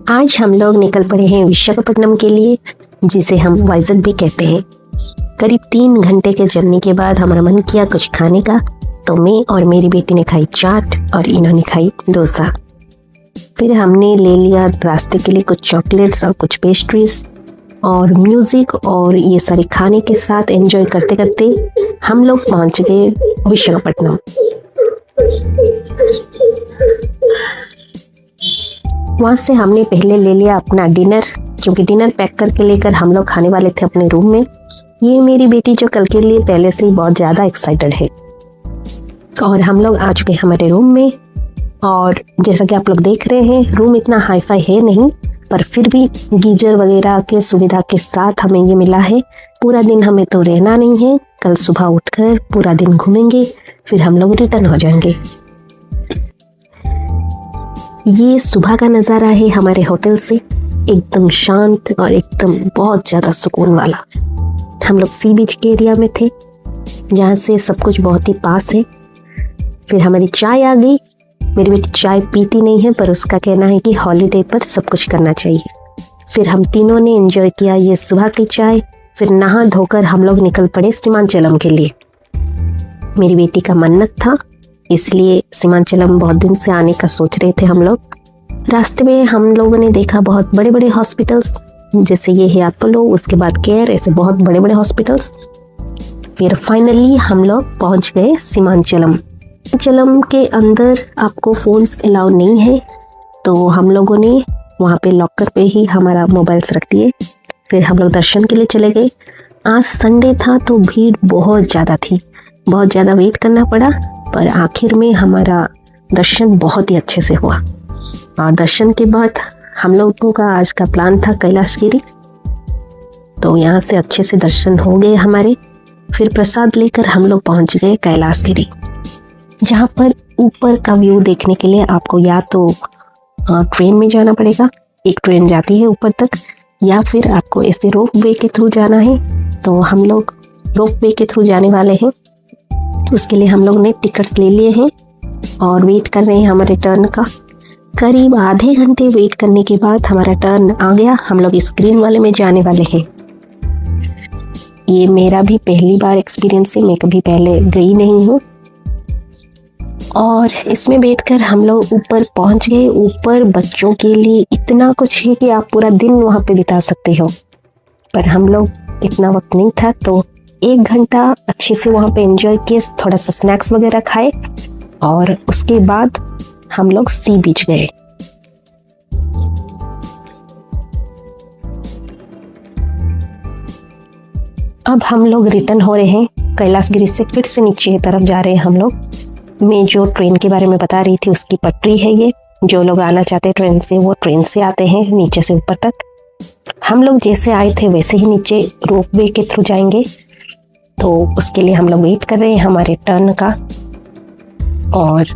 आज हम लोग निकल पड़े हैं विशाखापट्टनम के लिए, जिसे हम वाइजग भी कहते हैं। करीब 3 घंटे के जर्नी के बाद हमारा मन किया कुछ खाने का, तो मैं और मेरी बेटी ने खाई चाट और इन्होंने खाई डोसा। फिर हमने ले लिया रास्ते के लिए कुछ चॉकलेट्स और कुछ पेस्ट्रीज, और म्यूज़िक और ये सारे खाने के साथ एंजॉय करते करते हम लोग पहुंच गए विशाखापट्टनम। वहाँ से हमने पहले ले लिया अपना डिनर, क्योंकि डिनर पैक करके लेकर हम लोग खाने वाले थे अपने रूम में। ये मेरी बेटी जो कल के लिए पहले से ही बहुत ज़्यादा एक्साइटेड है। और हम लोग आ चुके हैं हमारे रूम में, और जैसा कि आप लोग देख रहे हैं रूम इतना हाई फाई है नहीं, पर फिर भी गीजर वगैरह के सुविधा के साथ हमें ये मिला है। पूरा दिन हमें तो रहना नहीं है, कल सुबह उठकर पूरा दिन घूमेंगे, फिर हम लोग रिटर्न हो जाएंगे। ये सुबह का नज़ारा है हमारे होटल से, एकदम शांत और एकदम बहुत ज़्यादा सुकून वाला। हम लोग सी बीच के एरिया में थे, जहाँ से सब कुछ बहुत ही पास है। फिर हमारी चाय आ गई। मेरी बेटी चाय पीती नहीं है, पर उसका कहना है कि हॉलीडे पर सब कुछ करना चाहिए। फिर हम तीनों ने एंजॉय किया ये सुबह की चाय। फिर नहा धोकर हम लोग निकल पड़े सीमांचलम के लिए। मेरी बेटी का मन्नत था, इसलिए सीमांचलम बहुत दिन से आने का सोच रहे थे हम लोग। रास्ते में हम लोगों ने देखा बहुत बड़े बड़े हॉस्पिटल्स, जैसे ये है अपोलो, उसके बाद केयर, ऐसे बहुत बड़े बड़े हॉस्पिटल्स। फिर फाइनली हम लोग पहुंच गए सीमांचलम। सीमांचलम के अंदर आपको फ़ोन्स अलाउ नहीं है, तो हम लोगों ने वहाँ पे लॉकर पे ही हमारा मोबाइल्स रख दिए। फिर हम लोग दर्शन के लिए चले गए। आज संडे था तो भीड़ बहुत ज़्यादा थी, बहुत ज़्यादा वेट करना पड़ा, पर आखिर में हमारा दर्शन बहुत ही अच्छे से हुआ। और दर्शन के बाद हम लोगों का आज का प्लान था कैलाशगिरी, तो यहाँ से अच्छे से दर्शन हो गए हमारे। फिर प्रसाद लेकर हम लोग पहुँच गए कैलाशगिरी, जहाँ पर ऊपर का व्यू देखने के लिए आपको या तो ट्रेन में जाना पड़ेगा, एक ट्रेन जाती है ऊपर तक, या फिर आपको ऐसे रोप वे के थ्रू जाना है। तो हम लोग रोप वे के थ्रू जाने वाले हैं, उसके लिए हम लोग ने टिकट्स ले लिए हैं और वेट कर रहे हैं हमारे टर्न का। करीब आधे घंटे वेट करने के बाद हमारा टर्न आ गया। हम लोग स्क्रीन वाले में जाने वाले हैं। ये मेरा भी पहली बार एक्सपीरियंस है, मैं कभी पहले गई नहीं हूँ। और इसमें बैठकर हम लोग ऊपर पहुँच गए। ऊपर बच्चों के लिए इतना कुछ है कि आप पूरा दिन वहाँ पे बिता सकते हो, पर हम लोग इतना वक्त नहीं था, तो 1 घंटा अच्छे से वहाँ पे एंजॉय किए, थोड़ा सा स्नैक्स वगैरह खाए, और उसके बाद हम लोग सी बीच गए। अब हम लोग रिटर्न हो रहे हैं कैलाशगिरी से, फिर से नीचे की तरफ जा रहे हैं हम लोग। मैं जो ट्रेन के बारे में बता रही थी उसकी पटरी है ये। जो लोग आना चाहते हैं ट्रेन से, वो ट्रेन से आते हैं नीचे से ऊपर तक। हम लोग जैसे आए थे वैसे ही नीचे रोप वे के थ्रू जाएंगे, तो उसके लिए हम लोग वेट कर रहे हैं हमारे टर्न का। और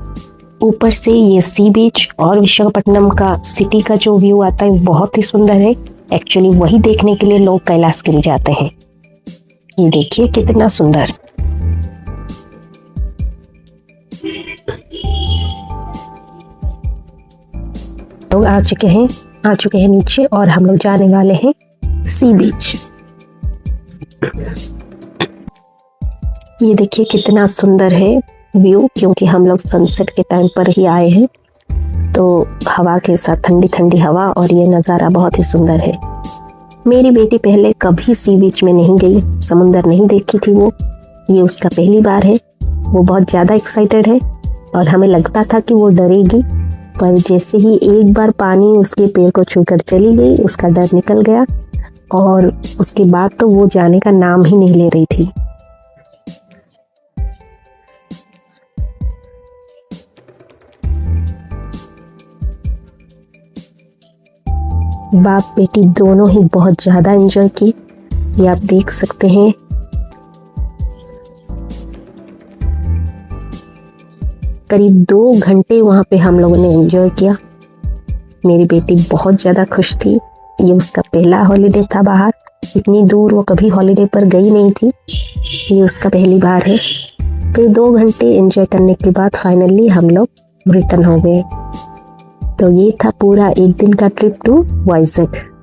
ऊपर से ये सी बीच और विशाखापट्टनम का सिटी का जो व्यू आता है बहुत ही सुंदर है। एक्चुअली वही देखने के लिए लोग कैलाशगिरी जाते हैं। ये देखिए कितना सुंदर। लोग आ चुके हैं नीचे, और हम लोग जाने वाले हैं सी बीच। ये देखिए कितना सुंदर है व्यू, क्योंकि हम लोग सनसेट के टाइम पर ही आए हैं, तो हवा के साथ ठंडी ठंडी हवा, और ये नज़ारा बहुत ही सुंदर है। मेरी बेटी पहले कभी सी बीच में नहीं गई, समुंदर नहीं देखी थी वो, ये उसका पहली बार है। वो बहुत ज़्यादा एक्साइटेड है, और हमें लगता था कि वो डरेगी, पर जैसे ही एक बार पानी उसके पैर को छूकर चली गई, उसका डर निकल गया, और उसके बाद तो वो जाने का नाम ही नहीं ले रही थी। बाप बेटी दोनों ही बहुत ज़्यादा एंजॉय की, ये आप देख सकते हैं। करीब 2 घंटे वहाँ पे हम लोगों ने एंजॉय किया। मेरी बेटी बहुत ज़्यादा खुश थी, ये उसका पहला हॉलीडे था बाहर। इतनी दूर वो कभी हॉलीडे पर गई नहीं थी, ये उसका पहली बार है। फिर 2 घंटे एंजॉय करने के बाद फाइनली हम लोग रिटर्न हो गए। तो ये था पूरा एक दिन का ट्रिप टू वाइजैक।